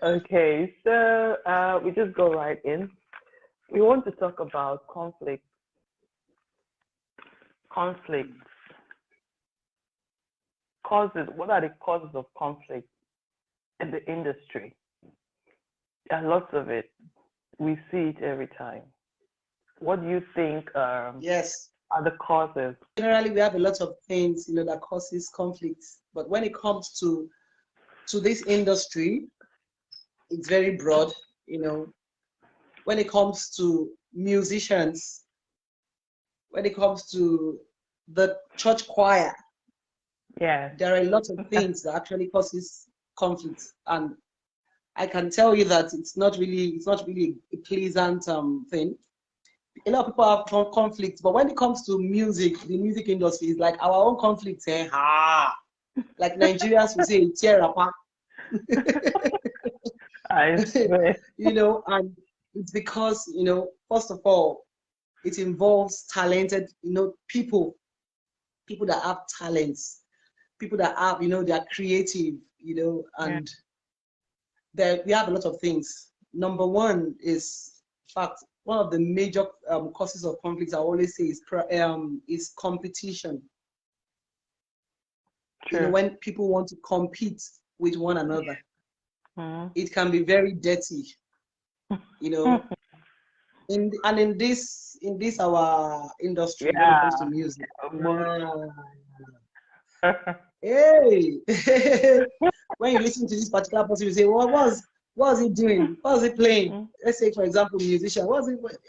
Okay, so we just go right in. We want to talk about conflict. Conflict causes. What are the causes of conflict in the industry? There are lots of it. We see it every time. What do you think Yes. are the causes? Generally, we have a lot of things, that causes conflicts. But when it comes to this industry, it's very broad. When it comes to musicians, when it comes to the church choir, Yeah. there are a lot of things that actually causes conflicts. And I can tell you that it's not really a pleasant thing. A lot of people have conflicts, but when it comes to music, the music industry is like our own conflicts. Like Nigerians will say, tear apart. I swear. And it's because, first of all, it involves talented, people that have talents, people that have, they are creative, and there we have a lot of things. Number one is, in fact, one of the major causes of conflicts I always say is competition. True. When people want to compete with one another, it can be very dirty. In this our industry, when it comes to music. Hey, when you listen to this particular person, you say, well, what's he doing? What is he playing? Let's say, for example, musician.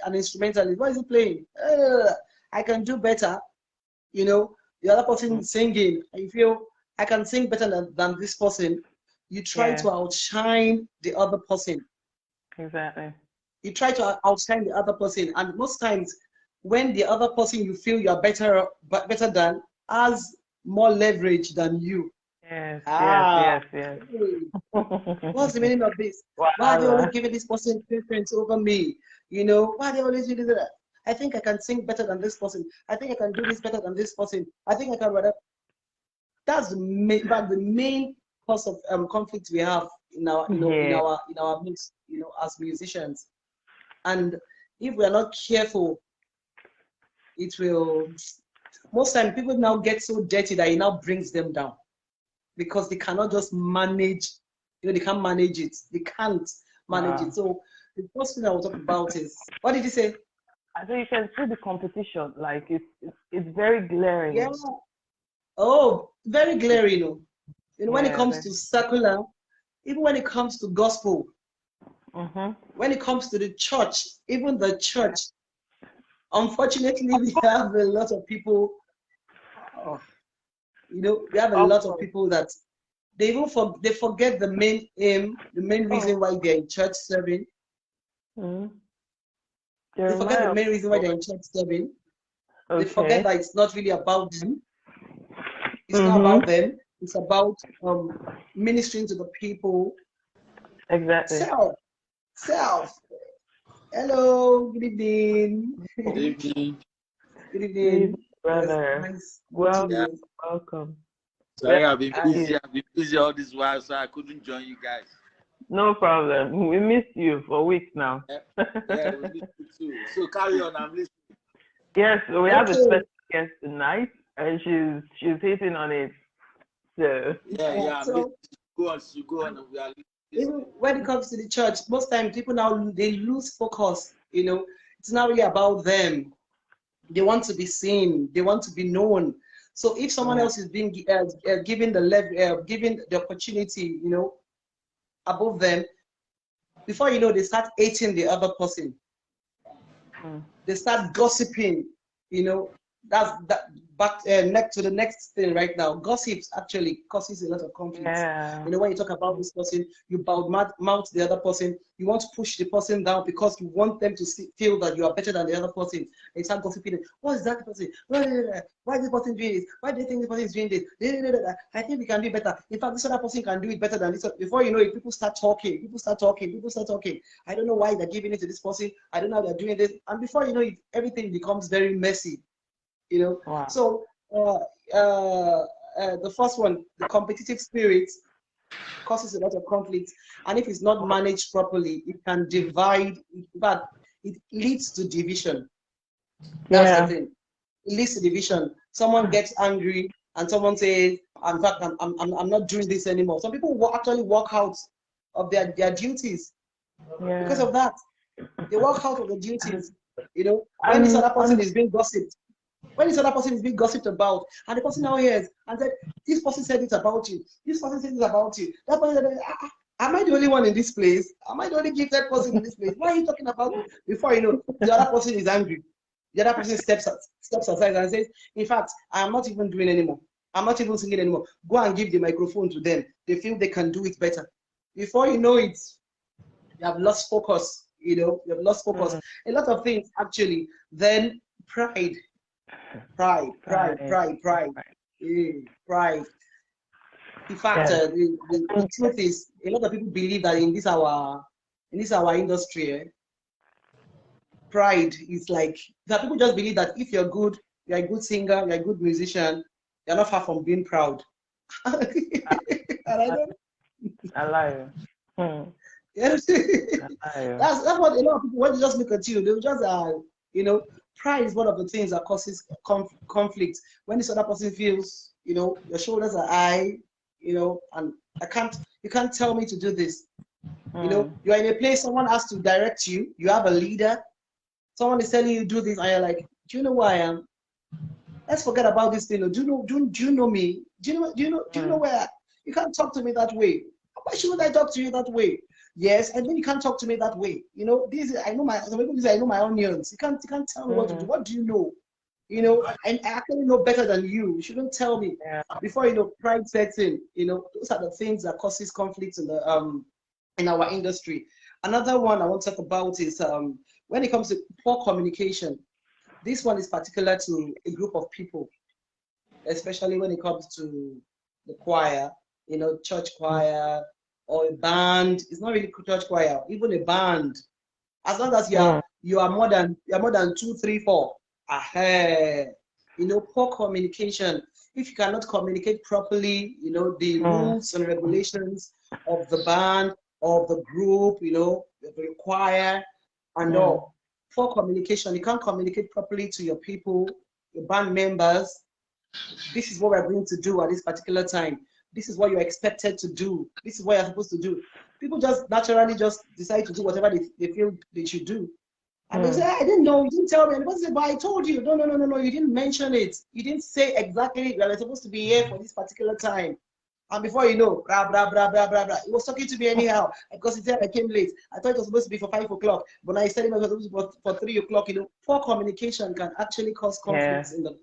An instrumentalist? What is he playing? I can do better. The other person singing. You feel I can sing better than this person. You try to outshine the other person. Exactly. You try to outshine the other person, and most times, when the other person you feel you are better than has more leverage than you. Yes. What's the meaning of this? Wow. Why are they always giving this person preference over me? Why are they always doing that? I think I can sing better than this person. I think I can do this better than this person. I think I can rather. That's the main cause of conflict we have in our mix, as musicians. And if we are not careful, it will. Most time, people now get so dirty that it now brings them down, because they cannot just manage. They can't manage it. They can't manage it. So the first thing I will talk about is, what did you say? I think you can see the competition. Like it's very glaring. Yeah. Oh, very glaring. When it comes to secular, even when it comes to gospel, when it comes to the church, even the church, unfortunately, we have a lot of people. We have a lot of people that they forget the main aim, the main reason why they're in church serving. They forget the main reason why they're in church serving. They forget that it's not really about them. It's not about them. It's about ministering to the people. Exactly. Self. Hello. Good evening. Good evening. Good evening, brother. Nice. Welcome. Sorry, I've been busy all this while, so I couldn't join you guys. No problem. We missed you for weeks now. Yeah, we missed you too. So carry on. I'm listening. Yes, we have a special guest tonight, and she's hitting on it. So So, go on. We are even when it comes to the church, most times people now they lose focus. It's not really about them. They want to be seen. They want to be known. So if someone else is being given the level, given the opportunity, above them, before you know, they start hating the other person. They start gossiping. That's back next to the next thing right now. Gossips actually causes a lot of conflict. When you talk about this person, you mouth the other person. You want to push the person down because you want them to feel that you are better than the other person. They start gossiping. What is that person? Why is this person doing this? Why do you think this person is doing this? I think we can do better. In fact, this other person can do it better than this. Before you know it, people start talking. I don't know why they're giving it to this person. I don't know how they're doing this. And before you know it, everything becomes very messy. So the first one, the competitive spirit, causes a lot of conflict. And if it's not managed properly, it can divide, but it leads to division. That's the thing. It leads to division. Someone gets angry and someone says, in fact, I'm not doing this anymore. Some people will actually walk out of their duties because of that. They walk out of the duties, you know, when this other person is being gossiped. When this other person is being gossiped about, and the person now hears and said, this person said it about you, this person said it about you, that person said, am I the only one in this place? Am I the only gifted person in this place? Why are you talking about me? Before you know, the other person is angry. The other person steps aside and says, in fact, I'm not even doing anymore. I'm not even singing anymore. Go and give the microphone to them. They feel they can do it better. Before you know it, you have lost focus. You know, you have lost focus. A lot of things, actually. Then pride. In fact, the truth is, a lot of people believe that in this our industry, pride is like that. People just believe that if you're good, you're a good singer, you're a good musician, you're not far from being proud. And I lie. That's what a lot of people, when they just look at you, they'll just you know, pride is one of the things that causes conflict. When this other person feels, you know, your shoulders are high, you know, and you can't tell me to do this. You know, you're in a place, someone has to direct you, you have a leader, someone is telling you do this, and you're like, do you know who I am? Let's forget about this thing. Do you know me? Do you know where? You can't talk to me that way. Why shouldn't I talk to you that way? Yes, and then you can't talk to me that way. You know, I know my onions. You can't tell me what to do. What do you know? You know, I actually know better than you. You shouldn't tell me. Before you know, pride sets in. You know, those are the things that causes conflicts in the in our industry. Another one I want to talk about is when it comes to poor communication. This one is particular to a group of people, especially when it comes to the choir, you know, church choir or a band. It's not really church choir, even a band. As long as you are more than 2, 3, 4. You know, poor communication. If you cannot communicate properly, you know, the rules and regulations of the band, of the group, you know, the choir, and all. Poor communication. You can't communicate properly to your people, your band members. This is what we're going to do at this particular time. This is what you're expected to do. This is what you're supposed to do. People just naturally just decide to do whatever they feel they should do. And they say, I didn't know, you didn't tell me. And the person said, but I told you. No, you didn't mention it. You didn't say exactly that we're supposed to be here for this particular time. And before you know, blah, blah, blah, blah, blah, blah. He was talking to me anyhow because he said I came late. I thought it was supposed to be for 5 o'clock, but now he said it was supposed to be for 3 o'clock. You know, poor communication can actually cause conflicts in the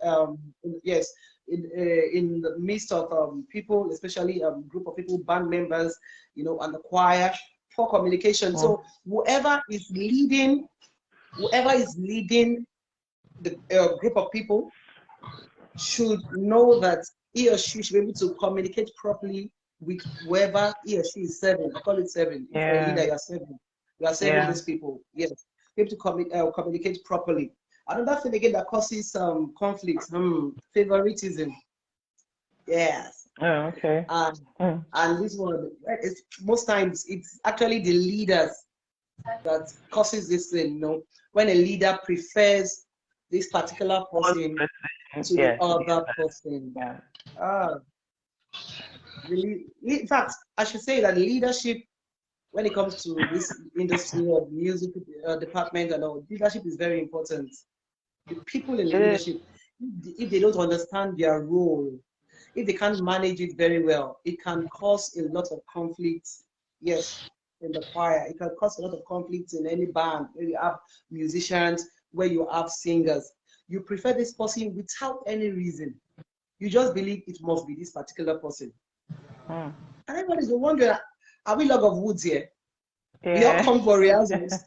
in the midst of people, especially group of people, band members, you know, and the choir. Poor communication. So whoever is leading the group of people should know that he or she should be able to communicate properly with whoever he or she is serving. I call it serving. If you're a leader, you're serving. You are serving these people. Yes. Be able to communicate properly. Another thing again that causes conflict, favoritism. Yes. Oh, okay. And this one, most times it's actually the leaders that causes this thing. You know, when a leader prefers this particular person to the other person. Really, in fact, I should say that leadership, when it comes to this industry of music department and all, leadership is very important. The people in leadership, if they don't understand their role, if they can't manage it very well, it can cause a lot of conflicts. Yes, in the choir, it can cause a lot of conflicts in any band where you have musicians, where you have singers. You prefer this person without any reason. You just believe it must be this particular person. And everybody's wondering, are we log of woods here? We all come for rehearsals.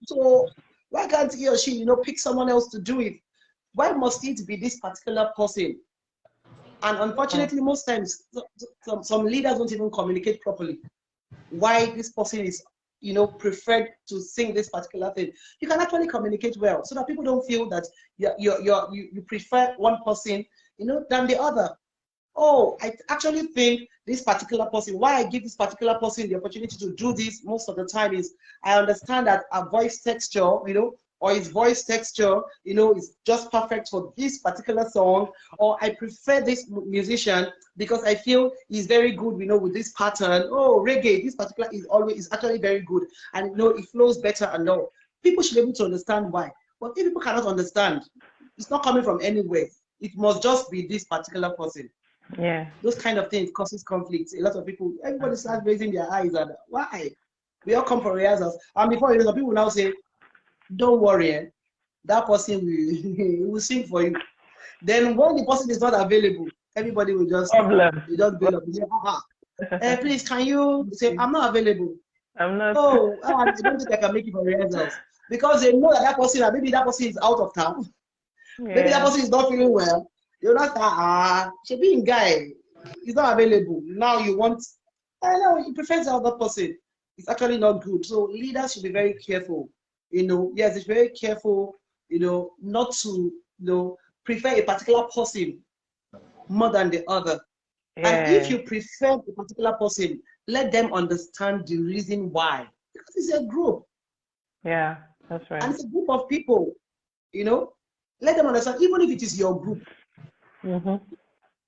So why can't he or she, you know, pick someone else to do it? Why must it be this particular person? And unfortunately, most times, some leaders don't even communicate properly. Why this person is, you know, preferred to sing this particular thing. You can actually communicate well so that people don't feel that you prefer one person, you know, than the other. oh, I actually think this particular person, why I give this particular person the opportunity to do this most of the time is I understand that a voice texture, or his voice texture, is just perfect for this particular song, or I prefer this musician because I feel he's very good, with this pattern. Oh, reggae, this particular is actually very good, and it flows better and all. People should be able to understand why. But if people cannot understand, it's not coming from anywhere. It must just be this particular person. Yeah. Those kind of things causes conflicts. A lot of people, everybody starts raising their eyes and why? We all come for rehearsals. And before some people now say, don't worry, that person will, will sing for you. Then when the person is not available, everybody will just Problem. build up and say, please, can you say, I'm not available. I'm not. Oh, I don't think I can make it for rehearsals. Because they know that person, maybe that person is out of town. Yeah. Maybe that person is not feeling well. You're not, she being guy, he's not available. Now you want, I know, he prefers the other person. It's actually not good. So leaders should be very careful. Yes, it's very careful, not to, prefer a particular person more than the other. Yeah. And if you prefer a particular person, let them understand the reason why. Because it's a group. Yeah, that's right. And it's a group of people, let them understand, even if it is your group.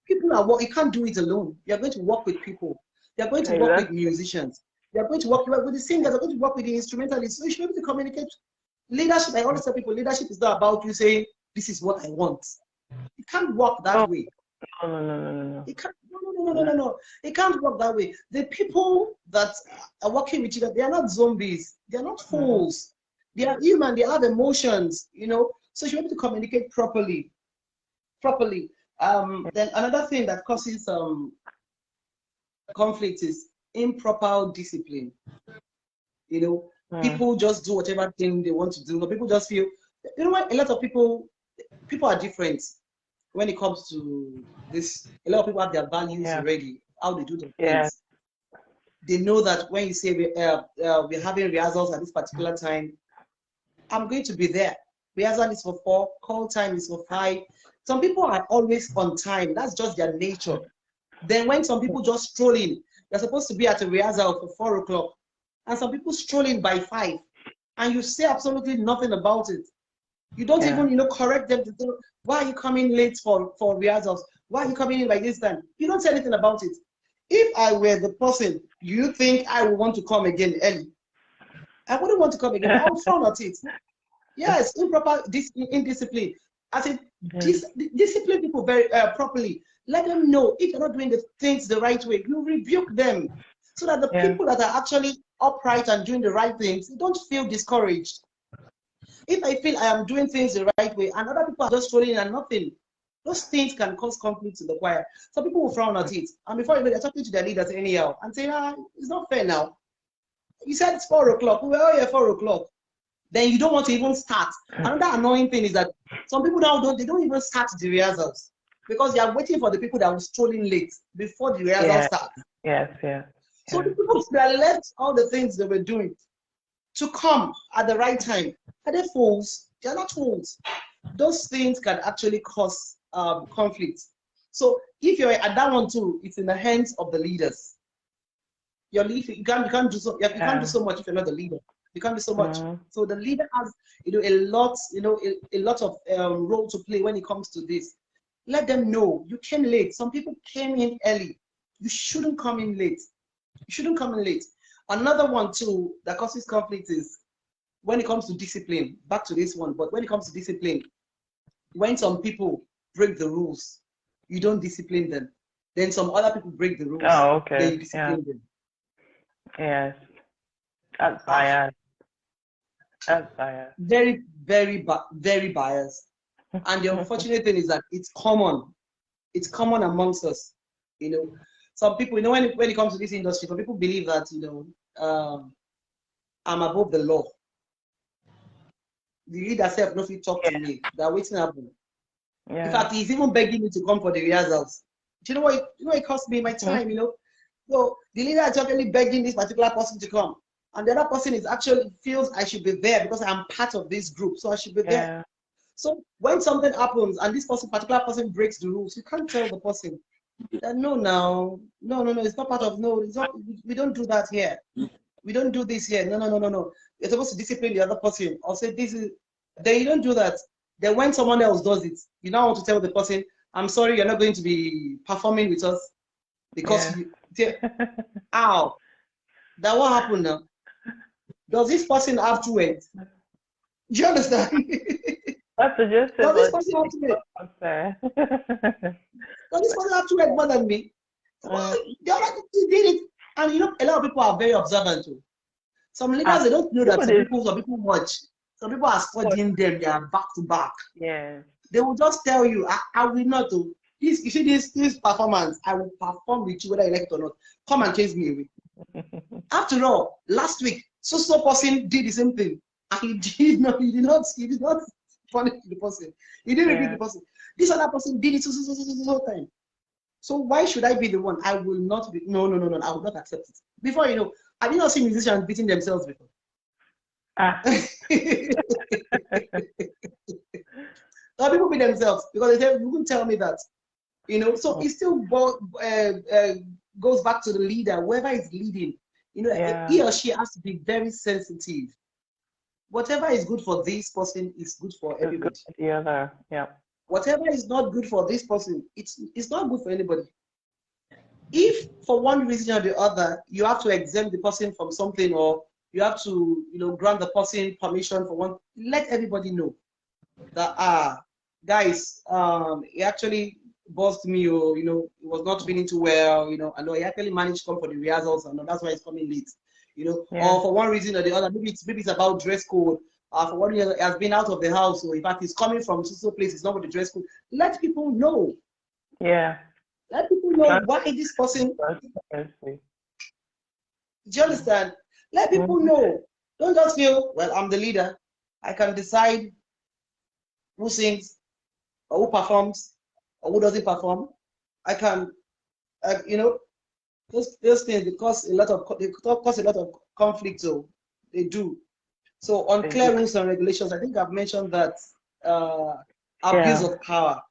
People are working, you can't do it alone. You're going to work with people. You're going to work with musicians. You're going to work with the singers. You're going to work with the instrumentalists. So you should be able to communicate. Leadership, I always tell people, leadership is not about you saying, this is what I want. It can't work that way. No. It can't, no. It can't work that way. The people that are working with you, they are not zombies. They are not fools. They are human. They have emotions, So you should be able to communicate properly. Then another thing that causes conflict is improper discipline. People just do whatever thing they want to do. People just feel, what? A lot of people are different when it comes to this. A lot of people have their values already, how they do their things. They know that when you say we're having rehearsals at this particular time, I'm going to be there. Rehearsal is for 4, call time is for 5. Some people are always on time. That's just their nature. Then when some people just stroll in, they're supposed to be at a rehearsal for 4 o'clock, and some people stroll in by 5, and you say absolutely nothing about it. You don't even, correct them to say, why are you coming late for rehearsals? Why are you coming in by this time? You don't say anything about it. If I were the person, you think I would want to come again early? I wouldn't want to come again. I would frown at it. Yes, improper indiscipline. I said, discipline people very properly. Let them know if you're not doing the things the right way, you rebuke them so that the people that are actually upright and doing the right things, they don't feel discouraged. If I feel I am doing things the right way and other people are just strolling and nothing, those things can cause conflict in the choir. Some people will frown at it. And before you know, they're talking to their leaders anyhow and saying, it's not fair now. You said it's 4 o'clock. We were all here 4 o'clock. Then you don't want to even start. Another annoying thing is that some people now don't even start the rehearsals because they are waiting for the people that were strolling late before the rehearsal starts. Yes. So the people that left all the things they were doing to come at the right time, are they fools? They're not fools. Those things can actually cause conflict. So if you're at that one too, it's in the hands of the leaders. Your leader, you can't do so much if you're not the leader. You can't do so much. So the leader has, a lot of role to play when it comes to this. Let them know you came late. Some people came in early. You shouldn't come in late. You shouldn't come in late. Another one too that causes conflict is when it comes to discipline. Back to this one, but when it comes to discipline, when some people break the rules, you don't discipline them. Then some other people break the rules. Oh, okay. Then you discipline them. Yes. That's biased. That's biased. Very, very biased. And the unfortunate thing is that it's common. It's common amongst us. Some people, when it comes to this industry, some people believe that, I'm above the law. The leader self no fit talk to me. They're waiting happen. In fact, he's even begging me to come for the rehearsals. Do you know what? It cost me my time. So the leader is actually begging this particular person to come, and the other person is actually feels I should be there because I'm part of this group, so I should be there. So when something happens and this particular person breaks the rules, you can't tell the person. No, now, no, it's not part of, no, it's not, we don't do that here. We don't do this here. No. You're supposed to discipline the other person or say this is, then you don't do that. Then when someone else does it, you now want to tell the person, I'm sorry, you're not going to be performing with us because ow, that what happened now? Does this person have to wait? Do you understand? That's just Does this person have to wait? unfair. Does this person have to wait more than me? Well, the other you did it. And you know, a lot of people are very observant too. Some leaders, they don't know that some people watch. Some people are studying them, they are back to back. Yeah. They will just tell you, I will not do this. You see this performance, I will perform with you whether you like it or not. Come and chase me away. After all, last week, so person did the same thing. And he did not punish the person. He didn't repeat the person. This other person did it so time. So why should I be the one? I will not be. No. I will not accept it. Before you know, have you not seen musicians beating themselves before? Some people beat themselves because they say, you wouldn't tell me that. You know, so it still goes back to the leader, whoever is leading. You know, he or she has to be very sensitive. Whatever is good for this person is good for everybody. The other, yeah. Whatever is not good for this person, it's not good for anybody. If for one reason or the other, you have to exempt the person from something, or you have to, you know, grant the person permission for one, let everybody know that, guys, he actually bossed me, or, you know, he was not feeling too well, you know, I know he actually managed to come for the rehearsals, and that's why he's coming late, you know, or for one reason or the other, maybe it's about dress code. For one reason, he has been out of the house, so in fact, he's coming from some place, it's not with the dress code. Let people know. Yeah. Let people know why this person. Do you understand? Let people know. Don't just feel, well, I'm the leader. I can decide who sings, or who performs, or who doesn't perform. I can, you know, those things, they cause a lot of conflict. So they do. So on clear rules and regulations, I think I've mentioned that abuse of power.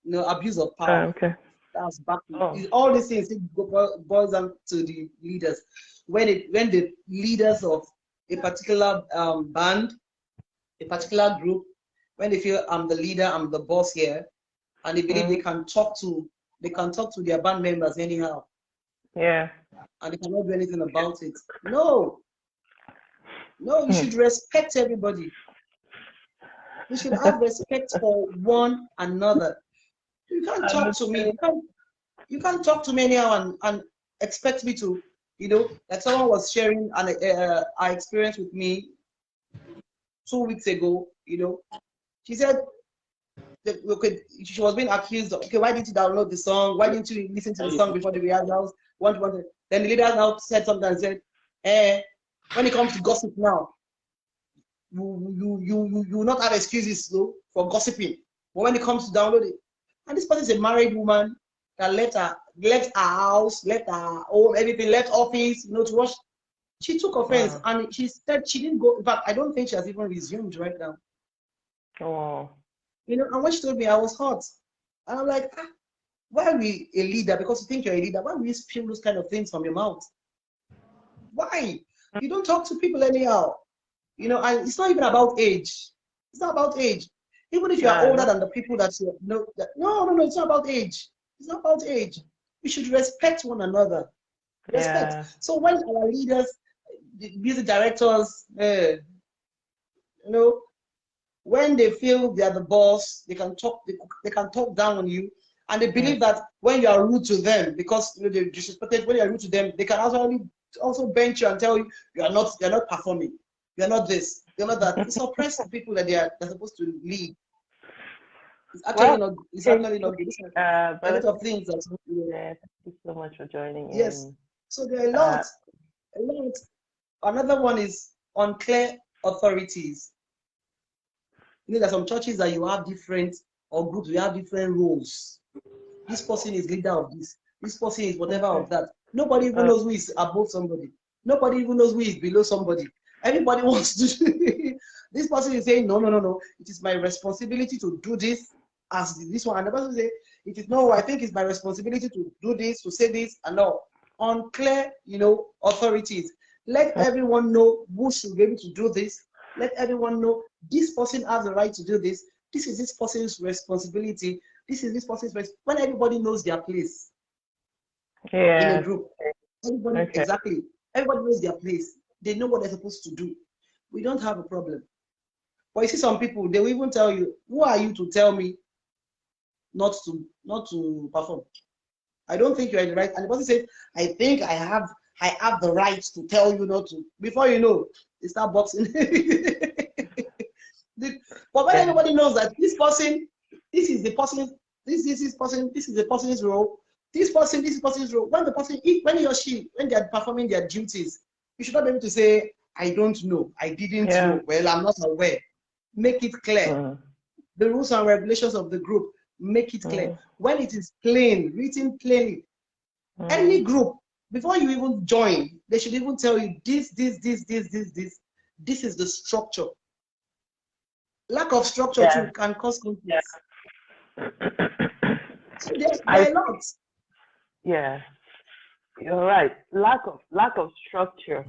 You know, abuse of power. Okay. That's back to all these things. It boils down to the leaders. When the leaders of a particular band, a particular group, when they feel I'm the leader, I'm the boss here, and they believe they can talk to their band members anyhow. Yeah. And they cannot do anything about it. No, you should respect everybody. You should have respect for one another. You can't talk to me. You can't talk to me anyhow and expect me to, you know, like someone was sharing an experience with me 2 weeks ago. You know, she said that, she was being accused of, okay, why didn't you download the song? Why didn't you listen to the song before the rehearsals? Then the leader now said something and said, when it comes to gossip now, you will not have excuses though for gossiping. But when it comes to downloading, and this person is a married woman that left her house, left her home, everything, left office, you know, to watch. She took offense and she said she didn't go. In fact, I don't think she has even resumed right now. Oh. You know, and when she told me, I was hurt. And I'm like, why are we a leader? Because you think you're a leader, why will you spew those kind of things from your mouth? Why? You don't talk to people anyhow. You know, and it's not even about age. It's not about age. Even if you are older than the people that you know, no, it's not about age. It's not about age. We should respect one another. Respect. Yeah. So when our leaders, the music directors, you know, when they feel they are the boss, they can talk down on you, and they believe that when you are rude to them, because you know, they disrespected, when you are rude to them, they can also bench you and tell you you're not performing, you're not this, you're not that. It's oppressive people that they're supposed to lead. It's actually not. It's actually not good. A lot of things that. Thank you so much for joining in. Yes. So there are a lot. Another one is unclear authorities. You know, there's some churches that you have different, or groups, you have different roles. This person is leader of this. This person is whatever of that. Nobody even knows who is above somebody. Nobody even knows who is below somebody. Everybody wants to. This person is saying, no. It is my responsibility to do this as this one. And the person say, It is no, I think it's my responsibility to do this, to say this, and all. Unclear, authorities. Let everyone know who should be able to do this. Let everyone know this person has the right to do this. This is this person's responsibility. This is this person's when everybody knows their place in a group. Everybody, exactly. Everybody knows their place. They know what they're supposed to do. We don't have a problem. But you see some people, they will even tell you, who are you to tell me not to perform? I don't think you're in the right. And the person says, I think I have the right to tell you not to. Before you know, they start boxing. But when everybody knows that this person, this is the person, this is the person's role. This is person's role. When the person, when he or she, when they are performing their duties, you should not be able to say, I don't know, I didn't know. Well, I'm not aware. Make it clear. The rules and regulations of the group, make it clear. When it is plain, written plainly, any group, before you even join, they should even tell you this. This is the structure. Lack of structure too can cause conflicts. So there are a lot. Yeah, you're right. Lack of structure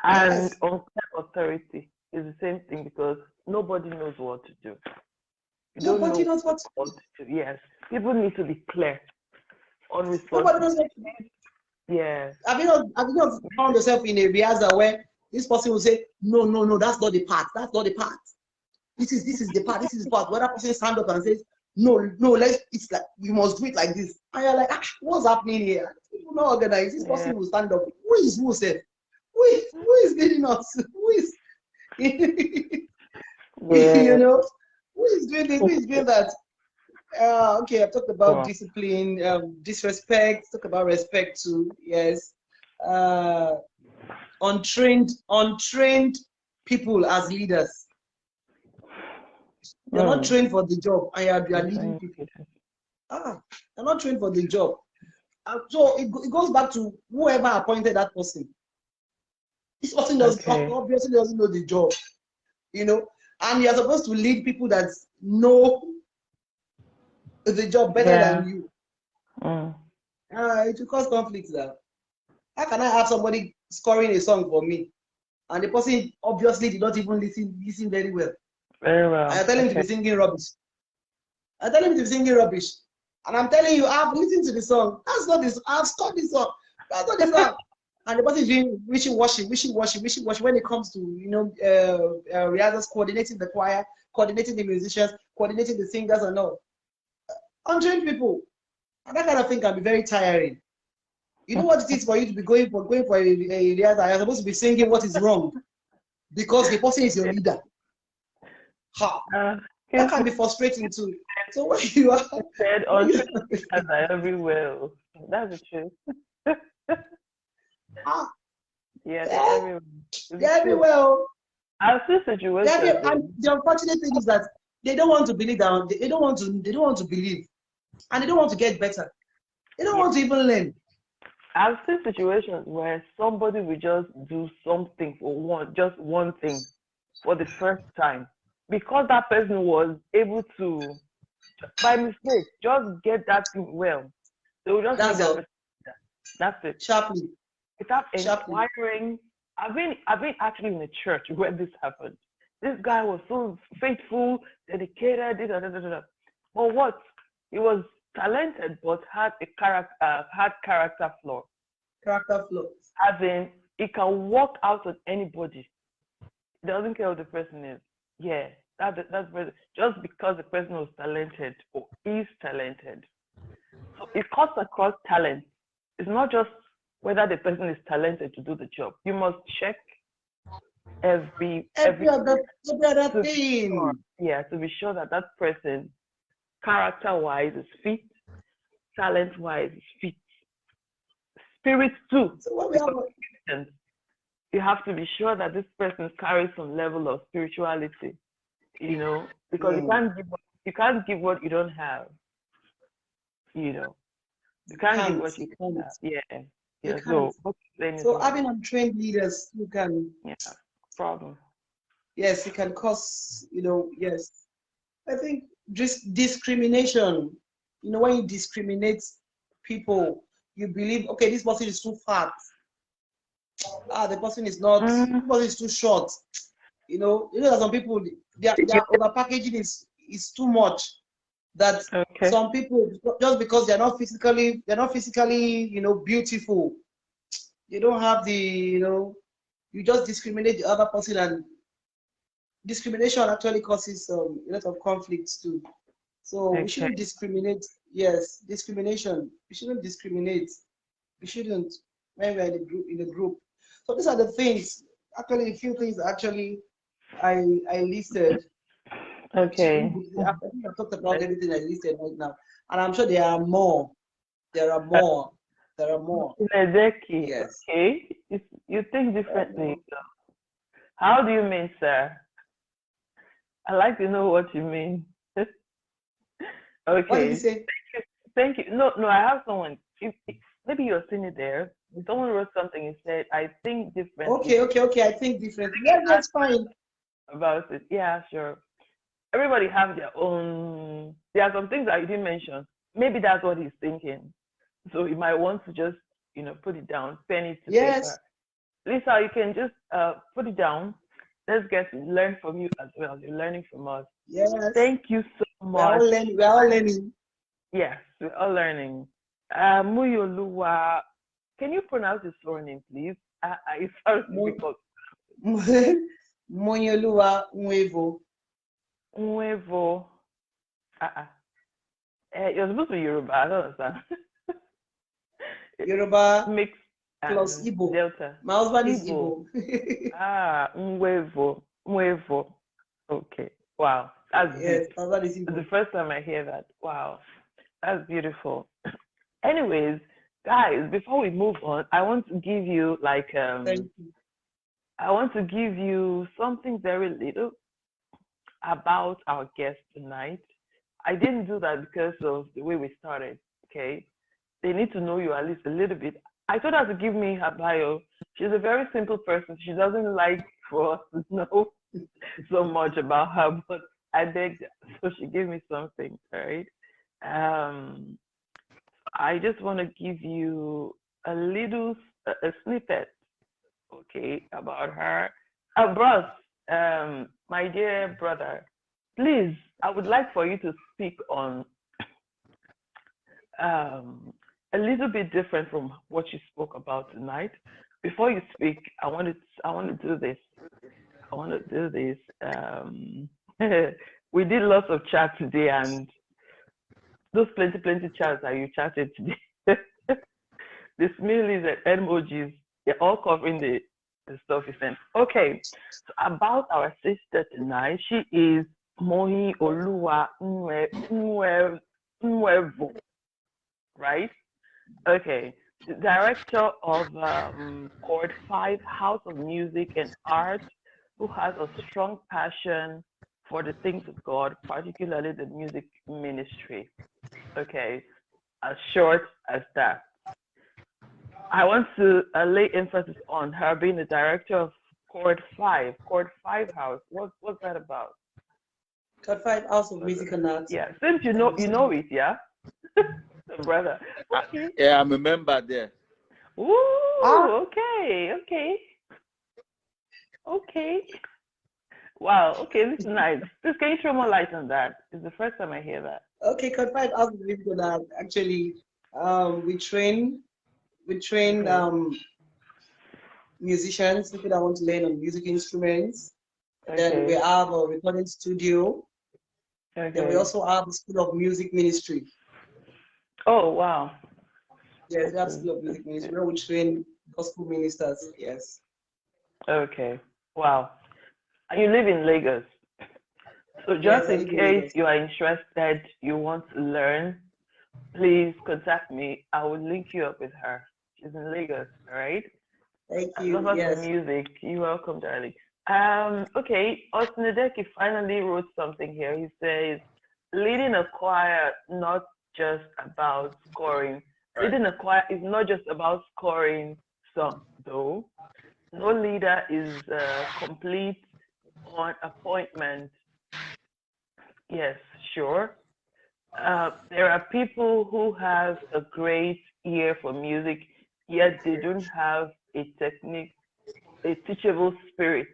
and unclear authority is the same thing, because nobody knows what to do. Nobody knows what to do. Yes, people need to be clear on Nobody knows what to do. Yeah. Have you not found yourself in a rehearsal where this person will say, no, that's not the part. That's not the part. This is the part. This is the part. Where that person stands up and says, no, it's like, we must do it like this. And you're like, what's happening here? People not organized. This person will stand up. Who said? Who is leading us? Who is, who is doing this? Who is doing that? Okay, I've talked about discipline, disrespect, talk about respect too, yes. Untrained people as leaders. They're not trained for the job, and you are leading people. They're not trained for the job. So it goes back to whoever appointed that person. This person obviously doesn't know the job, and you're supposed to lead people that know the job better than you. It will cause conflicts now. How can I have somebody scoring a song for me, and the person obviously did not even listen very well? Very well. I tell him to be singing rubbish. And I'm telling you, I've listened to the song. That's not this. I've scored this song. That's not the song. And the person is doing wishy-washy when it comes to rehearsals, coordinating the choir, coordinating the musicians, coordinating the singers and all. Untrained people. And that kind of thing can be very tiring. You know what it is for you to be going for a rehearsal? You're supposed to be singing what is wrong because the person is your leader. That can be frustrating too. So when you are said untrained are everywhere. That's the truth. They're everywhere. I've seen situations. And the unfortunate thing is that they don't want to believe that they don't want to believe, and they don't want to get better. They don't want to even learn. I've seen situations where somebody will just do something for just one thing for the first time, because that person was able to, by mistake, just get that thing well. They will just that's it. Sharply. Without inquiring. I've been actually in a church where this happened. This guy was so faithful, dedicated, but what? He was talented, but had character flaw. Character flaws. As in, he can walk out on anybody. He doesn't care who the person is. Yeah, that's just because the person was talented or is talented. So it cuts across talent. It's not just whether the person is talented to do the job. You must check every other thing. To be sure that person, character-wise, is fit, talent-wise, is fit, spirit too. So you have to be sure that this person carries some level of spirituality, because you can't give what you don't have. You can't give what you don't have. Yeah. So having untrained leaders who can problem. Yes, it can cause, yes. I think just discrimination. You know, when you discriminate people, you believe, okay, this person is too fat. The person is not, this person is too short. You know that some people, their over packaging is too much. That some people, just because they're not physically, beautiful, they don't have the, you just discriminate the other person, and discrimination actually causes a lot of conflicts too. So we shouldn't discriminate. Yes, discrimination. We shouldn't discriminate. We shouldn't when we're in a group. So these are the things. Actually, a few things actually I listed. Okay. I think I've talked about everything I listed right now, and I'm sure there are more. There are more. Yes. Okay. You think differently. How do you mean, sir? I like to know what you mean. Okay. What did you say? Thank you. No, I have someone. Maybe you're seeing it there. Someone wrote something and said, I think differently. Okay. I think differently. Yeah, that's fine. About it. Yeah, sure. Everybody have their own. There are some things that you didn't mention. Maybe that's what he's thinking. So you might want to just, put it down, pen it to paper. Lisa, you can just put it down. Let's get to learn from you as well. You're learning from us. Yes. Thank you so much. We're all learning. Yes, we're all learning. Moyinoluwa, can you pronounce his surname, please? It sounds difficult. Moyinoluwa Nwevo. Nwevo. You're supposed to be Yoruba. I don't understand. Yoruba mix plus Igbo. Delta. My husband is Igbo. Nwevo. Okay. Wow. That's beautiful. That is Igbo. It's the first time I hear that. Wow. That's beautiful. Anyways, guys, before we move on, I want to give you Thank you. I want to give you something very little about our guest tonight. I didn't do that because of the way we started, okay? They need to know you at least a little bit. I told her to give me her bio. She's a very simple person. She doesn't like for us to know so much about her, but I begged her, so she gave me something, all right? I just want to give you a little a snippet, okay, about her. Bros, my dear brother, please, I would like for you to speak on a little bit different from what you spoke about tonight. Before you speak, I want to do this. We did lots of chat today, and those plenty chats that you chatted today, the smileys and emojis, they're all covering the stuff you sent. Okay, so about our sister tonight, she is Moyinoluwa Nwevo, right? Okay, the director of Chord 5 House of Music and Art, who has a strong passion for the things of God, particularly the music ministry. Okay, as short as that. I want to lay emphasis on her being the director of Chord 5 House. What's that about? Chord 5 House of Music and Art. Yeah, since you know it, yeah, brother. Okay. Yeah, I'm a member there. Ooh, okay. Wow, okay, this is nice. Please, can you throw more light on that? It's the first time I hear that. Okay, Chord 5 House of Music and Art. Actually, we train musicians, people that want to learn on music instruments. Then we have a recording studio. Then we also have a School of Music Ministry. Oh, wow. Yes, we have School of Music Ministry where we train gospel ministers. Yes. Okay. Wow. And you live in Lagos. So just in case you are interested, you want to learn, please contact me. I will link you up with her. She's in Lagos, all right? Thank you. Yes. Music. You're welcome, darling. Okay, Osnedeki finally wrote something here. He says, leading a choir, not just about scoring. Right. Leading a choir is not just about scoring songs, though. No leader is complete on appointment. Yes, sure. There are people who have a great ear for music, yet they don't have a teachable spirit,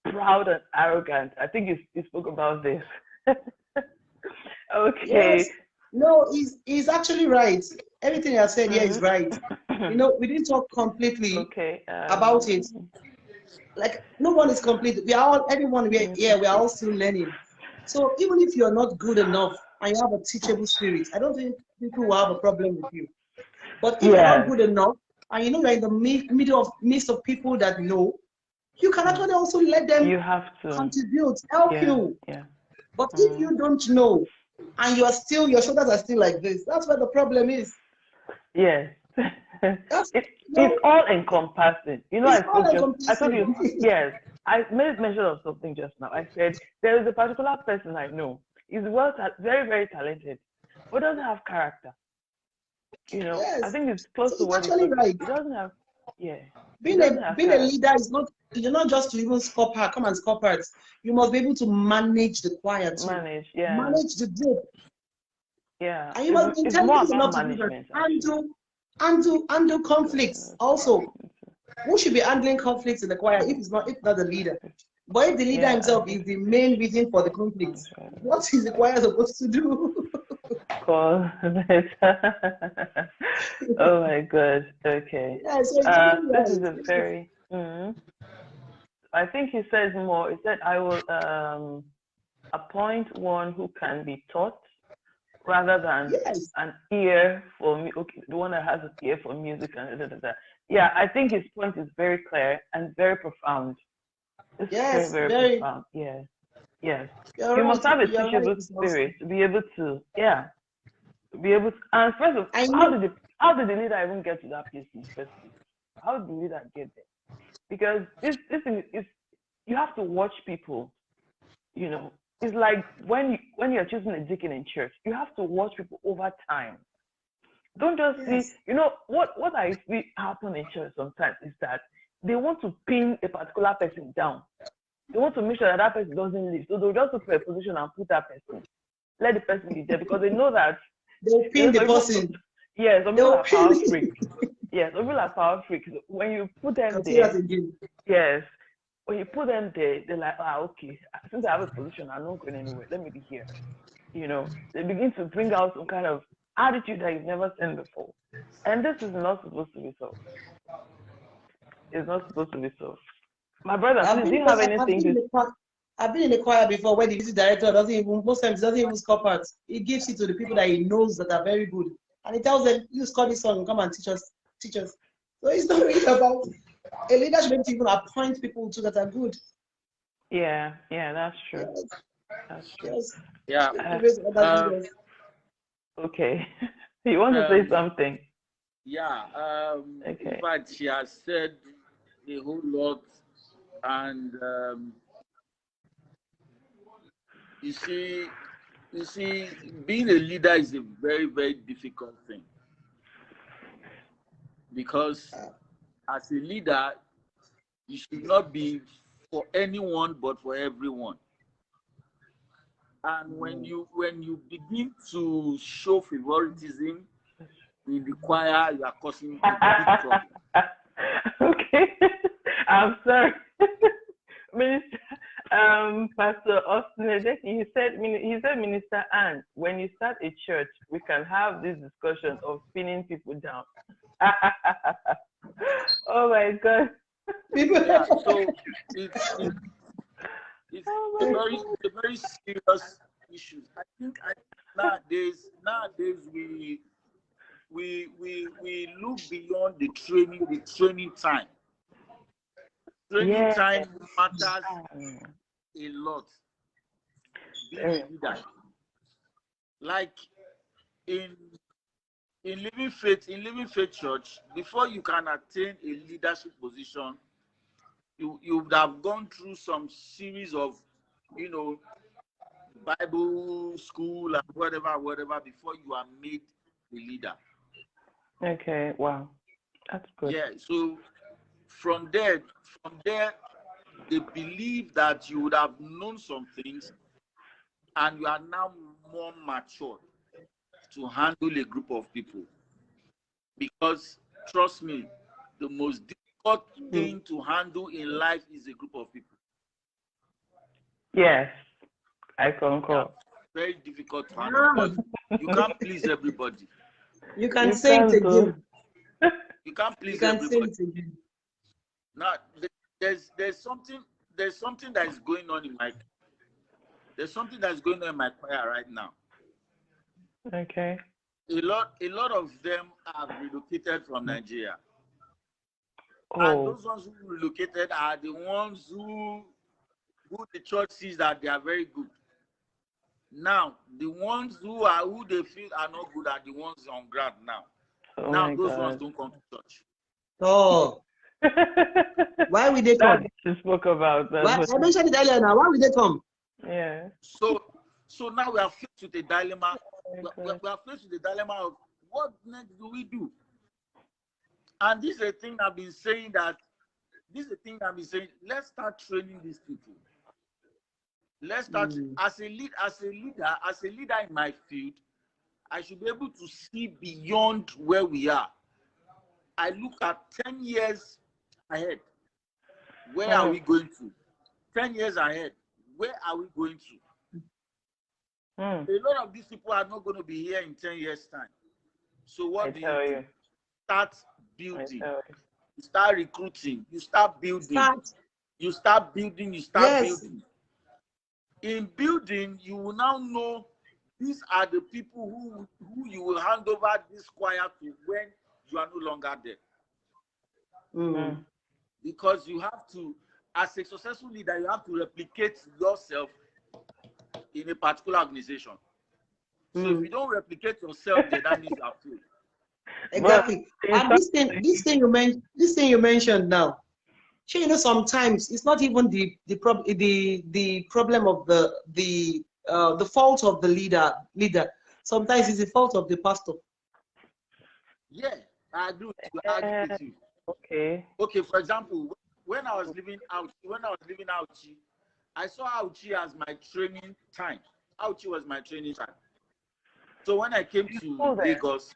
proud and arrogant. I think you spoke about this. Okay. Yes. No, he's actually right. Everything I said here is right. Mhm. You know, we didn't talk completely Okay. about it. Like no one is complete. We are all everyone we are here, we are all still learning. So even if you're not good enough and you have a teachable spirit, I don't think people will have a problem with you. But if you're not Yes. good enough and you know you're in the midst of people that know, you can actually also let them You have to. contribute, help Yeah. you. Yeah. But if you don't know and you are still your shoulders are still like this, that's where the problem is. Yes. That's It's all encompassing. You know, it's all I told you, encompassing. yes, I made mention of something just now. I said there is a particular person I know. He's very, very talented, but doesn't have character. You know, I Yes. think it's close So to it's what he actually talking. right. He doesn't have, yeah, he Being a doesn't have being a leader character. is not you're not just to even score part, come and score parts. You must be able to manage the choir too. Manage, yeah, Manage the group. yeah. And you must be It's more intelligent about enough to do that. management actually. Handle conflicts also. Who should be handling conflicts in the choir if not the leader? But if the leader Yeah, I himself is think the main reason for the conflicts, what is the choir supposed to do? call it. Oh my God. Okay. Yeah, so it's actually This is a right. very. I think he says more. He said, "I will appoint one who can be taught, rather than Yes, an ear for me. Okay, the one that has an ear for music and da, da, da. Yeah, I think his point is very clear and very profound. It's very, yes, very very. profound. Yes, yes. You're You right. must have a You're right. teachable spirit to be able to, yeah, to be able to. And first of, I know. how did the leader even get to that place in the first place? How did the leader get there? Because this thing is, you have to watch people. You know, it's like when you're choosing a deacon in church, you have to watch people over time. Don't just see. Yes, You know what I see happen in church sometimes is that they want to pin a particular person down. They want to make sure that that person doesn't leave. So they'll just look for a position and put that person. Let the person be there because they know that, they'll you know, pin the some people, person. yeah, some people They'll are pin power it. freaks. Yes, some people are power freaks. When you put them I'll say that there, again. yes, when you put them there, they're like, okay, since I have a position, I'm not going anywhere. Let me be here. You know, they begin to bring out some kind of attitude that you've never seen before. And this is not supposed to be so. It's not supposed to be so. My brother, I've please, do been you have because I've anything been in to the choir. I've been in the choir before where the music director doesn't even most times doesn't even score parts. He gives it to the people that he knows that are very good, and he tells them, "You score this song, come and teach us, teach us." So it's not really about a leader should be able to even appoint people to that are good. Yeah, that's true. Yes, That's true. yes. Yeah. Uh, Give it to other Um, leaders. okay. You want to say um, something? yeah. In Okay. fact, she has said a whole lot, and you see, you see, being a leader is a very, very difficult thing because as a leader, you should not be for anyone but for everyone. And when you begin to show favoritism in the choir, you are causing a big problem. Okay. I'm sorry. Minister, Pastor Austin, he said, Minister Anne, when you start a church, we can have this discussion of pinning people down. Oh my God. People, Yeah, so it's it's Oh a my very God. it's a very serious issue. I nowadays we look beyond the training time. Training Yeah. time matters a lot. Being a Very leader, important. like in in Living Faith Church, before you can attain a leadership position, you would have gone through some series of, you know, Bible school and whatever before you are made the leader. Okay. Wow. That's good. Yeah. So from there, they believe that you would have known some things, and you are now more mature to handle a group of people. Because, trust me, the most difficult thing to handle in life is a group of people. Yes, I concur. Yeah, very difficult to handle because you can't please everybody. You can say it again. You can't please You can everybody. say it again. Now, there's something that is going on in my choir right now. Okay. A lot of them have relocated from Nigeria. Oh. And those ones who relocated are the ones who the church sees that they are very good. Now, the ones who they feel are not good are the ones on ground now. Oh now my those God. ones don't come to church. Oh. Why will they come? That's what you spoke about. Why, I mentioned it earlier now. Why will they come? Yeah. So now we are faced with a dilemma. We Okay. are faced with the dilemma of what next do we do? And this is a thing I've been saying let's start training these people. Let's start as a leader in my field. I should be able to see beyond where we are. I look at 10 years ahead. Where are we going to? 10 years ahead. Where are we going to? A lot of these people are not going to be here in 10 years' time. So what do you do? Start building. You start recruiting. You start building. You start building. Building. In building, you will now know these are the people who you will hand over this choir to when you are no longer there. Because you have to, as a successful leader, you have to replicate yourself in a particular organization. So if you don't replicate yourself, then that means you are failed. Exactly. And this thing you mentioned now, sure, you know, sometimes it's not even the problem of the fault of the leader. Sometimes it's the fault of the pastor. Yeah, I agree with you. Okay, for example, when I was living out, I saw Auchi as my training time. Auchi was my training time. So when I came to Lagos,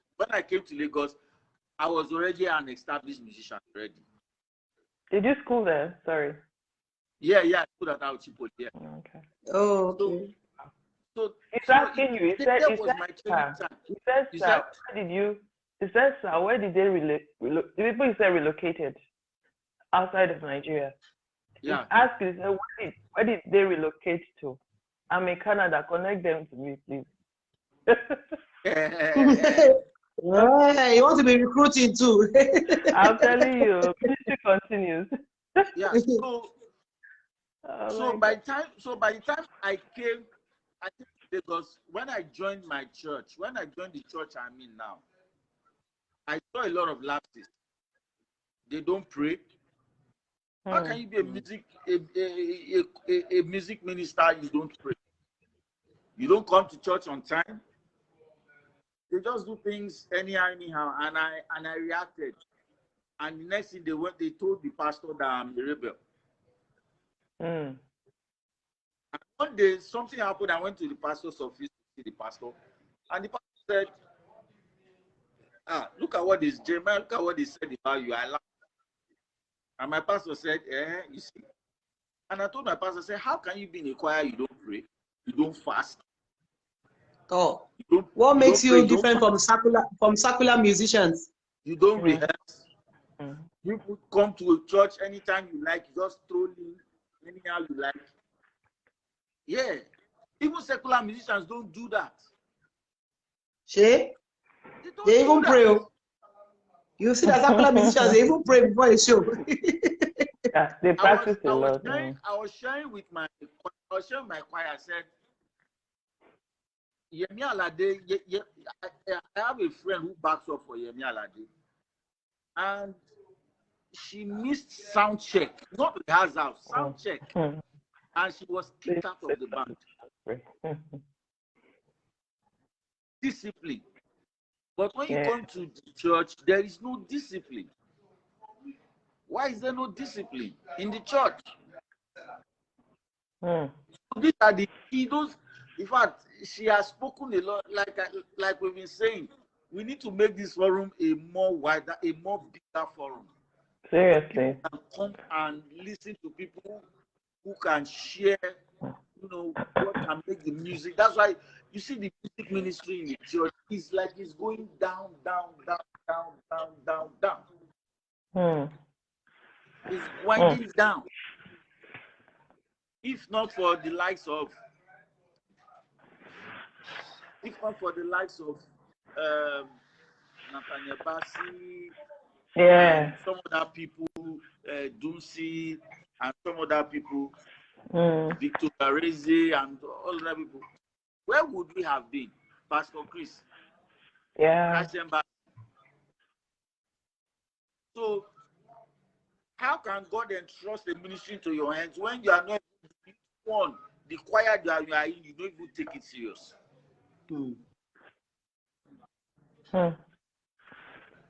I was already an established musician already. Did you school there? Sorry. Yeah, I schooled at Auchi Poly. Yeah. Okay. Oh, okay. So he's asking you. He said, sir, where did they relocate? The people you said relocated outside of Nigeria. Yeah. He's asking, he said, where did they relocate to? I'm in Canada. Connect them to me, please. Yeah, you want to be recruiting too. I'm telling you, history continues. Yeah. So by the time I came to Lagos, when I joined the church I'm in now, I saw a lot of lapses. They don't pray. How can you be a music minister? You don't pray. You don't come to church on time. They just do things anyhow, and I reacted. And the next thing they told the pastor that I'm a rebel. And one day something happened. I went to the pastor's office to see the pastor, and the pastor said, look at what this Jeremiah, look at what he said about you. I laughed. And my pastor said, you see. And I told my pastor, I said, how can you be in a choir? You don't pray, you don't fast. Oh, what makes you different from secular musicians? You don't rehearse. You could come to a church anytime you like, just throw in anyhow you like. Yeah, even secular musicians don't do that. They even pray. You see that secular musicians, they even pray before a show. Yeah, they practice a lot. I was sharing with my choir. I said, Yemi Alade, I have a friend who backs up for Yemi Alade. And she missed sound check, not rehearsal, sound check. And she was kicked out of the band. Discipline. But when you come to the church, there is no discipline. Why is there no discipline in the church? So these are the key. In fact, she has spoken a lot. Like we've been saying, we need to make this forum a more wider, a more bigger forum. Seriously. People can come and listen to people who can share, what can make the music. That's why you see the music ministry in the church is like it's going down, down, down, down, down, down, down. It's winding down. If not for the likes of Nathaniel Bassi, and some other people, Dunsi, and some other people, Victor Gareze, and all other people, where would we have been? Pastor Chris. Yeah. So, how can God entrust the ministry into your hands when you are not one? The choir that you are in, you don't even take it serious.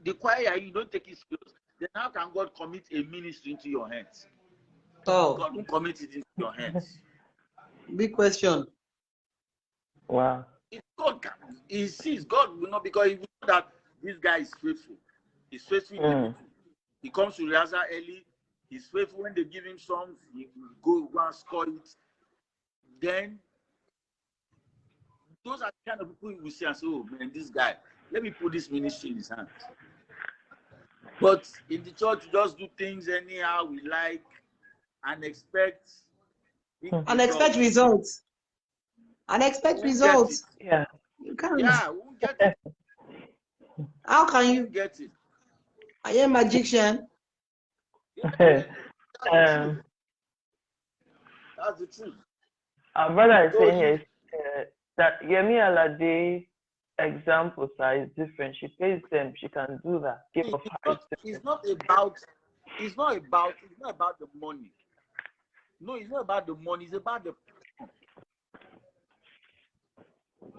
The choir, you don't take it serious. Then how can God commit a ministry into your hands? Oh. God will commit it into your hands. Big question. Wow. If God can, he sees, God will not, because he will know that this guy is faithful. He's faithful. He comes to rehearsal early. He's faithful when they give him songs. He will go and score it. Then those are the kind of people you will see and say, oh man, this guy, let me put this ministry in his hands. But in the church, we just do things anyhow we like and expect results. Results. Yeah. You can't. Yeah, we won't get it. How can you get it? I am a magician. Yeah, that's the truth. Our brother is saying here that Yemi Alade example is different. She pays them. She can do that. It's not about the money. No, it's not about the money. It's about the.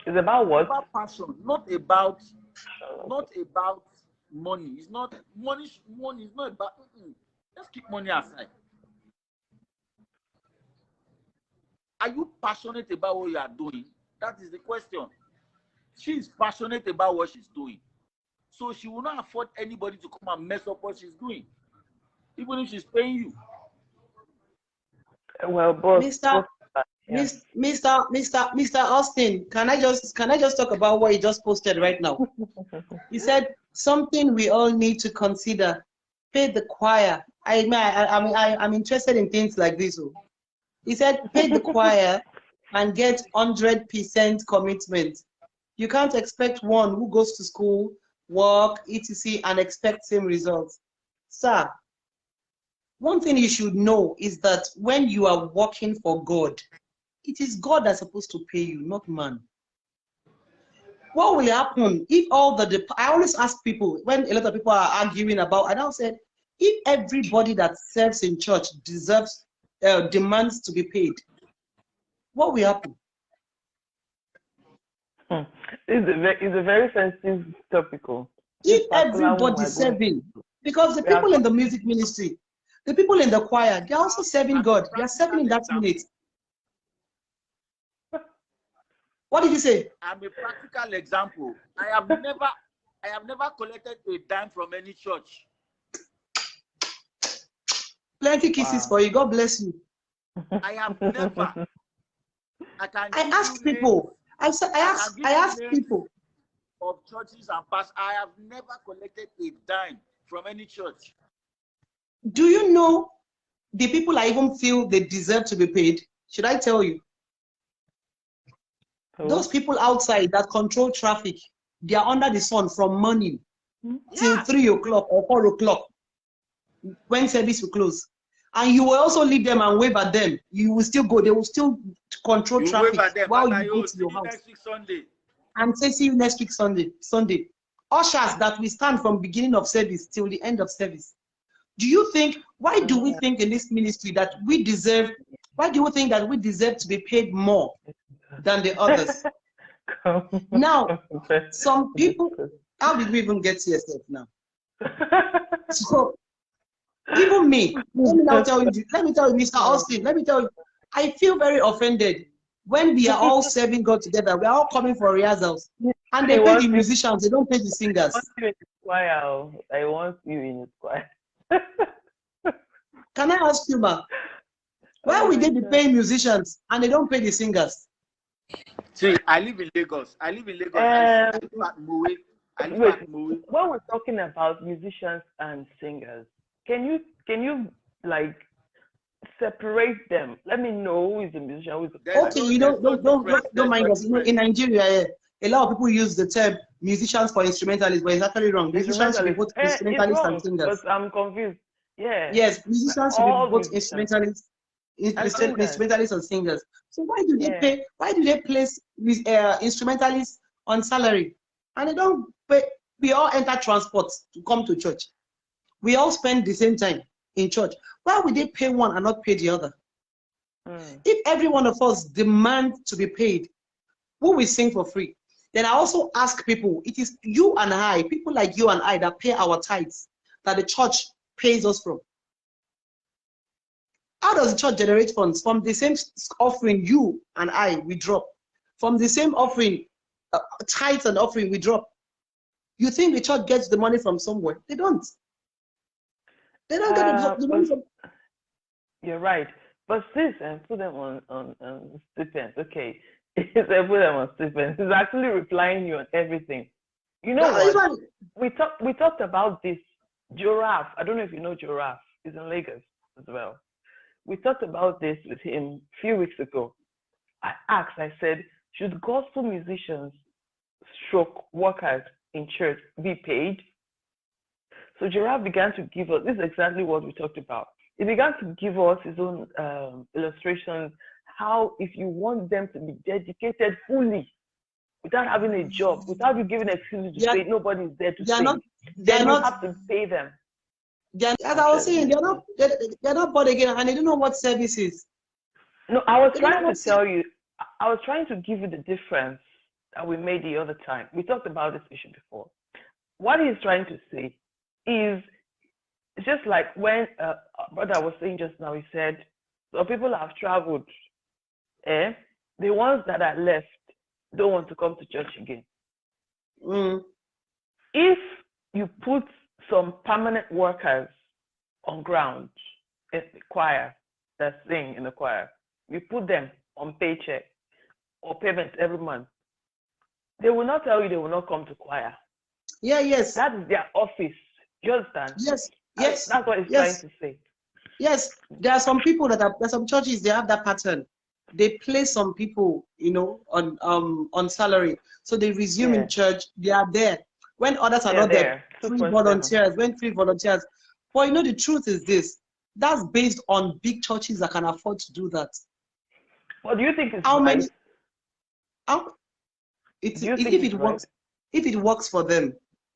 It's about what? It's about passion, not about money. It's not money. Money is not about. Let's keep money aside. Are you passionate about what you are doing? That is the question. She is passionate about what she's doing. So she will not afford anybody to come and mess up what she's doing, even if she's paying you. Well, both. Mr. Austin, can I just talk about what he just posted right now? He said something we all need to consider. Pay the choir. I'm interested in things like this. He said, pay the choir and get 100% commitment. You can't expect one who goes to school, work, etc., and expect same results. Sir, one thing you should know is that when you are working for God, it is God that's supposed to pay you, not man. What will happen if I always ask people, when a lot of people are arguing about, and I said, if everybody that serves in church demands to be paid, what will happen? It's a very sensitive topic. If everybody serving, because the people in the music ministry, the people in the choir, they're also serving God. They are serving in that minute. What did you say? I'm a practical example. I have never collected a dime from any church. Plenty kisses for you. God bless you. I have never. I asked people. I asked people of churches and pastors. I have never collected a dime from any church. Do you know the people I even feel they deserve to be paid? Should I tell you? Those people outside that control traffic, they are under the sun from morning till 3 o'clock or 4 o'clock when service will close. And you will also leave them and wave at them. You will still go. They will still control traffic while you go to your house. Next week Sunday. And say, see you next week Sunday. Ushers that we stand from beginning of service till the end of service. Do you think, why do we think in this ministry that we deserve, why do you think that we deserve to be paid more than the others? Now, some people, how did we even get here now? So, even me, let me tell you, Mr. Austin, let me tell you, I feel very offended When we are all serving God together, we are all coming for rehearsals. And they pay the musicians, they don't pay the singers. I want you in the choir. I want you in the choir. Can I ask you, ma? Why would they be paying musicians and they don't pay the singers? See, I live in Lagos. I live at Mowe. When we're talking about musicians and singers, can you like separate them? Let me know who is the musician, who is the okay, don't mind us. In Nigeria, a lot of people use the term musicians for instrumentalists, but it's actually wrong. Musicians should be both instrumentalists and singers. But I'm confused. Yeah. Yes, musicians should be both instrumentalists and singers. So why do they pay? Why do they place instrumentalists on salary? And they don't pay. We all enter transport to come to church. We all spend the same time in church. Why would they pay one and not pay the other? If every one of us demand to be paid, who will sing for free? Then I also ask people, it is you and I, people like you and I, that pay our tithes, that the church pays us from. How does the church generate funds? From the same offering you and I, we drop. From the same offering, tithes and offering, we drop. You think the church gets the money from somewhere? They don't. They don't get the money from... You're right. But sis, and put them on stipends. Okay. Put them on stipends. It's actually replying you on everything. You know what? We talked about this. Giraffe. I don't know if you know Giraffe. He's in Lagos as well. We talked about this with him a few weeks ago. I said, should gospel musicians stroke workers in church be paid? So Giraffe began to give us, this is exactly what we talked about. He began to give us his own illustrations, how if you want them to be dedicated fully, without having a job, without you giving excuses to pay, nobody's there to sing. Then you have to pay them. As I was saying, they're not born again and they don't know what service is. No, I was trying to tell you, I was trying to give you the difference that we made the other time. We talked about this issue before. What he's trying to say is just like when brother was saying just now, he said, so people have traveled, the ones that are left don't want to come to church again. If you put some permanent workers on ground in the choir that sing in the choir, you put them on paycheck or payment every month, they will not tell you they will not come to choir. Yeah, yes. That is their office. You understand? Yes. That's what he's trying to say. Yes, there are some people there's some churches, they have that pattern. They place some people, on salary. So they resume in church, they are there. When others are not there, free volunteers. But the truth is this, that's based on big churches that can afford to do that. What do you think is right? If it works for them,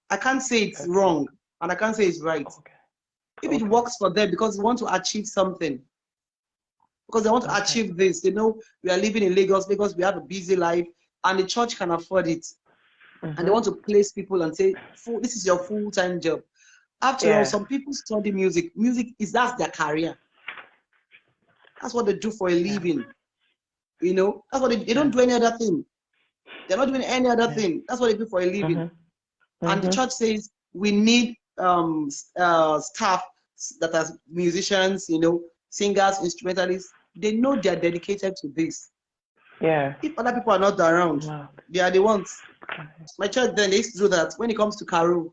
I can't say it's wrong and I can't say it's right. If it works for them because they want to achieve something, because they want to achieve this, they know we are living in Lagos, we have a busy life and the church can afford it. And they want to place people and say, this is your full-time job. After all, some people study music. That's their career. That's what they do for a living. That's what they don't do any other thing. They're not doing any other thing. That's what they do for a living. And the church says we need staff that are musicians, singers, instrumentalists. They know they're dedicated to this. Yeah. If other people are not around, they are the ones. My church then, they used to do that. When it comes to carol,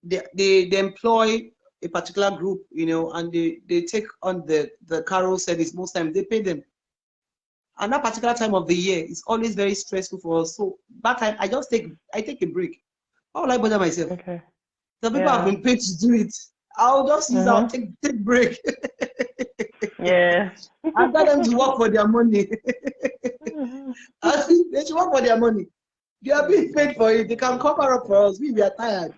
they employ a particular group, and they take on the carol service. Most times they pay them. And that particular time of the year is always very stressful for us. So that time I take a break. Why would I bother myself? Okay. Some people have been paid to do it. I'll just use I'll take break. Yeah. I tell them to work for their money. I think they should work for their money. They are being paid for it. They can cover up for us. We are tired.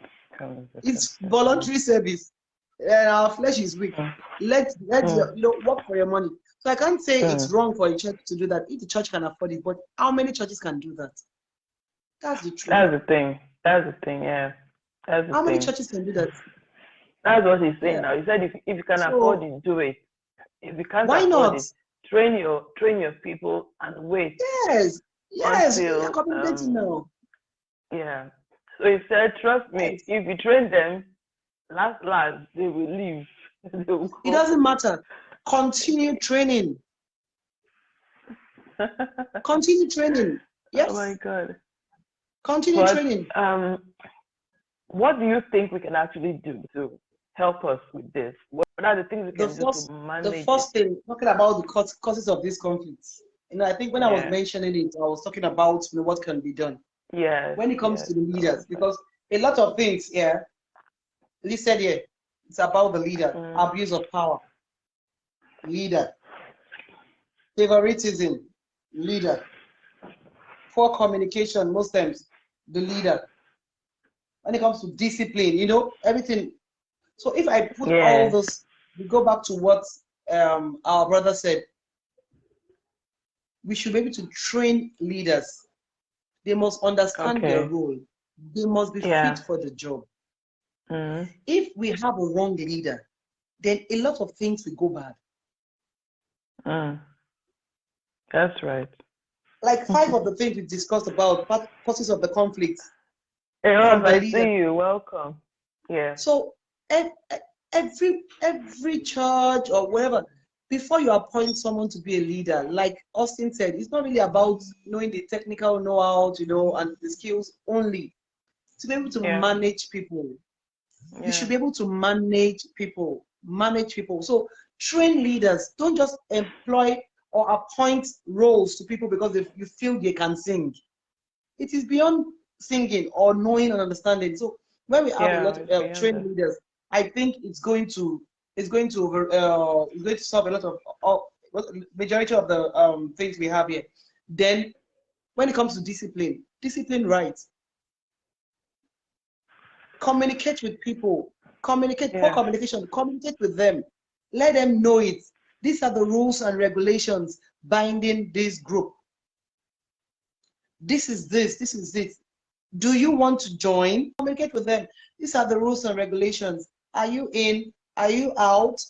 It's voluntary service. Our flesh is weak. Let work for your money. So I can't say it's wrong for a church to do that if the church can afford it. But how many churches can do that? That's the truth. That's the thing. Yeah. How many churches can do that? That's what he's saying now. He said if you can afford it, do it. If you can't afford it, train your people and wait Yes, yes, you're until communicating now. yeah. So he said, trust me, Yes. if you train them, last they will leave. They will It go. doesn't matter. Continue training. Continue training. Oh my Yes. God. Continue But training. what do you think we can actually do to help us with this? What are the things we The can do first, to the manage it? first thing, talking about the causes of these conflicts. I think when I was Yeah. mentioning it, I was talking about what can be done Yes. when it comes Yes. to the leaders, because a lot of things here, listed here, it's about the leader, abuse of power, leader, favoritism, leader, poor communication, most times, the leader. When it comes to discipline, everything. So if I put all Yes. this, we go back to what our brother said, we should be able to train leaders. They must understand their Okay. role. They must be Yeah. fit for the job. Mm. If we have a wrong leader, then a lot of things will go bad. Mm. That's right. Like 5 of the things we discussed about causes of the conflicts Hey, Ross, from the I leader. see you. Welcome. Yeah. So every church or wherever, before you appoint someone to be a leader, like Austin said, it's not really about knowing the technical know-how, and the skills only. To be able to Yeah. manage people, Yeah. you should be able to manage people. So train leaders. Don't just employ or appoint roles to people because you feel they can sing. It is beyond singing or knowing and understanding. So when we have a lot It's of beyond trained that. leaders, I think it's going to solve a lot of majority of the things we have here. Then when it comes to discipline right. Communicate with people. Poor Yeah. communication. Communicate with them. Let them know it. These are the rules and regulations binding this group. This is this. This is it. Do you want to join? Communicate with them. These are the rules and regulations. Are you in? Are you out?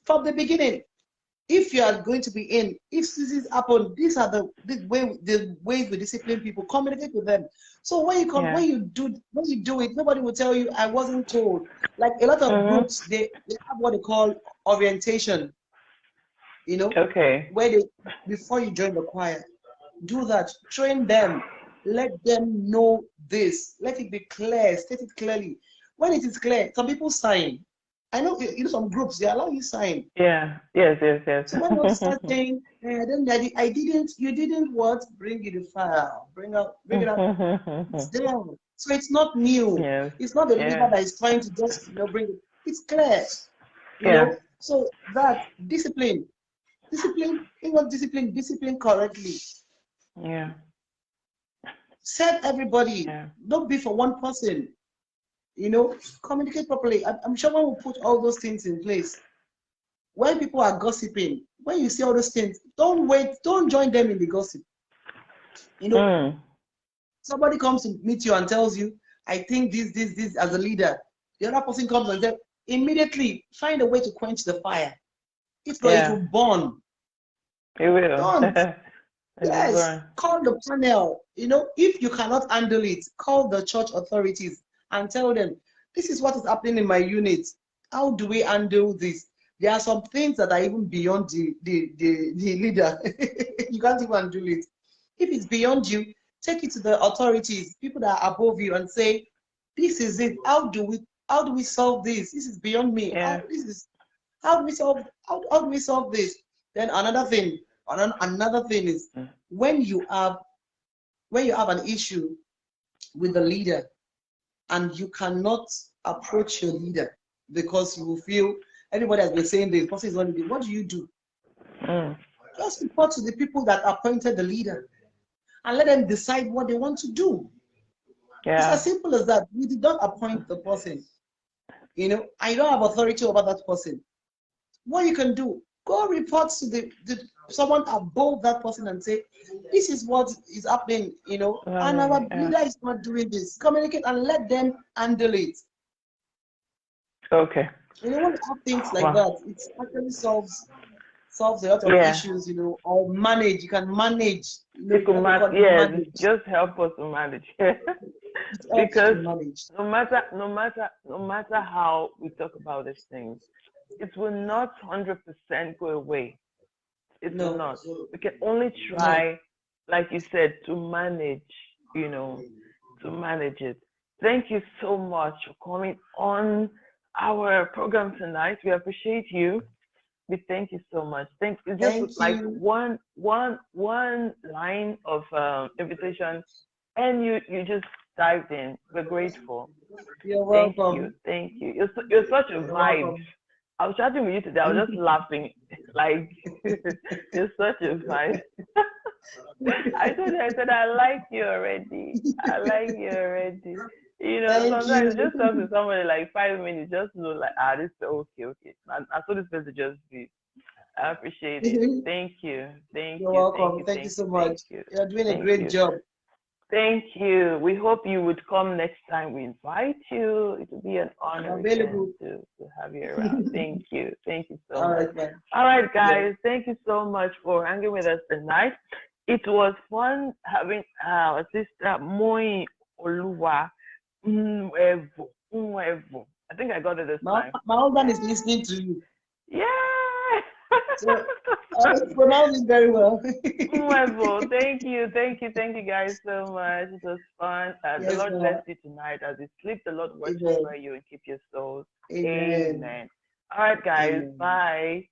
From the beginning, if you are going to be in, if this happen, these are the ways we discipline people. Communicate with them. So when you do it, nobody will tell you I wasn't told. Like a lot of groups, they have what they call orientation. Okay. Where before you join the choir, do that. Train them. Let them know this. Let it be clear. State it clearly. When it is clear, some people sign. I know some groups they allow you sign. Yeah. Yes. So when you start saying, I didn't, you didn't what? Bring it the file. Bring it up. It's there. So it's not new. Yes. It's not the leader Yeah. that is trying to just bring it. It's clear. Yeah. So that discipline, discipline correctly. Yeah. Set everybody. Yeah. Don't be for one person. Communicate properly. I'm sure one will put all those things in place. When people are gossiping, when you see all those things, don't join them in the gossip. Somebody comes to meet you and tells you, I think this as a leader. The other person comes and says, immediately find a way to quench the fire. If not, it will burn. It will. Don't. It will Yes, burn. call the panel. If you cannot handle it, call the church authorities and tell them, this is what is happening in my unit. How do we handle this? There are some things that are even beyond the leader. You can't even do it. If it's beyond you, take it to the authorities, people that are above you, and say, this is it. How do we solve this? This is beyond me. Yeah. How do we solve this? Then another thing is when you have an issue with the leader and you cannot approach your leader because you will feel everybody has been saying this person is only what do you do? Just report to the people that appointed the leader and let them decide what they want to do. Yeah. It's as simple as that. We did not appoint the person. I don't have authority over that person. What you can do, go report to someone above that person and say, this is what is happening, and our leader is not doing this. Communicate and let them handle it. Okay. When you have things like that, it actually solves solves a lot of issues, you know, or manage. You can manage. You know, You can manage. Just help us to manage. Because no matter how we talk about these things, it will not 100% go away. It will not. We can only try, like you said, to manage, you know, to manage it. Thank you so much for coming on our program tonight. We appreciate you. We thank you so much. Thank you. Just like one line of invitation, and you just dived in. We're grateful. You're welcome. Thank you. You're such a vibe. I was chatting with you today. I was just laughing. Like, you're such a vibe. I said, I like you already. I like you already. You know, sometimes just talk to somebody like 5 minutes, just know like, this is okay. I saw this person just be. I appreciate it. Thank you. You're welcome. Thank you so much. You're doing a great job. Thank you. We hope you would come next time we invite you. It will be an honor to have you around. Thank you. Thank you so much. All right, guys. Thank you so much for hanging with us tonight. It was fun having our sister Moyinoluwa Nwevo. I think I got it this time. My husband is listening to you. Yeah. So, I pronounced it very well. Nwevo, thank you guys so much. It was fun. The Lord bless you tonight as you sleep. The Lord watch over you and keep your souls. Amen. All right, guys. Bye.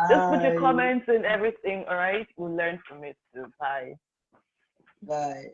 Just put your comments and everything. All right, we'll learn from it too. Bye. Bye.